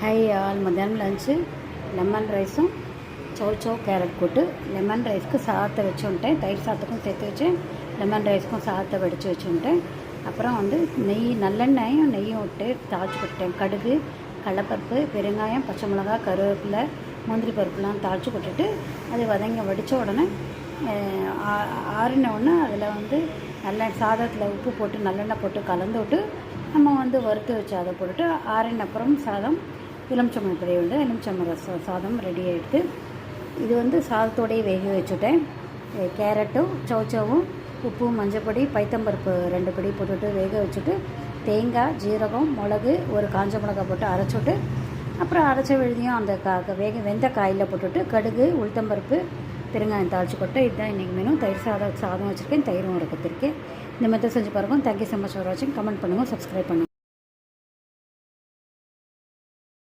Hi all. மத்தியானம் lunch lemon ரைஸும் சௌ carrot கூட்டு. லெமன் ரைஸ்க்கு சாதத்தை வச்சு விட்டேன், தயிர் சாதத்துக்கும் சேர்த்து வச்சேன், லெமன் ரைஸ்க்கும் சாதத்தை வடித்து வச்சு விட்டேன். அப்புறம் நல்லெண்ணெயும் நெய்யும் விட்டு தாளிச்சு விட்டேன். கடுகு, கடலைப்பருப்பு, பெருங்காயம், பச்சை மிளகாய், கருவேப்பிலை, முந்திரி பருப்புலாம் தாளித்து கொட்டுட்டு அது வடித்த உடனே ஆறின உடனே அதில் சாதத்தில் உப்பு போட்டு நல்லெண்ணெய் போட்டு கலந்து விட்டு நம்ம வறுத்து வச்சு அதை போட்டுட்டு ஆறின அப்புறம் சாதம் எலுமிச்சம்பழம் பிழை எலுமிச்சம்பழம் சாதம் ரெடி ஆகிடுது. இது சாதத்தோடையே வேக வச்சுட்டேன். கேரட்டும் சௌச்சவும் உப்பு, மஞ்சப்பொடி, பைத்தம்பருப்பு 2 படி போட்டுவிட்டு வேக வச்சுட்டு தேங்காய், ஜீரகம், மிளகு, ஒரு காஞ்ச மிளகாய் போட்டு அரைச்சிட்டு அப்புறம் அரைச்ச விழுதியும் அந்த வெந்த காயில் போட்டுவிட்டு கடுகு, உளுத்தம்பருப்பு, பெருங்காயம் தாளிச்சு கொட்டை. இதுதான் இன்றைக்கி மெனு. தயிர் சாதம் வச்சுருக்கேன், தயிரும் வறுத்துருக்கேன். இந்த மெத்தட் செஞ்சு பாருங்கள். தேங்க்யூ ஸோ மச் ஃபார் வாட்சிங். கமெண்ட் பண்ணுங்கள், சப்ஸ்கிரைப் பண்ணுங்கள்.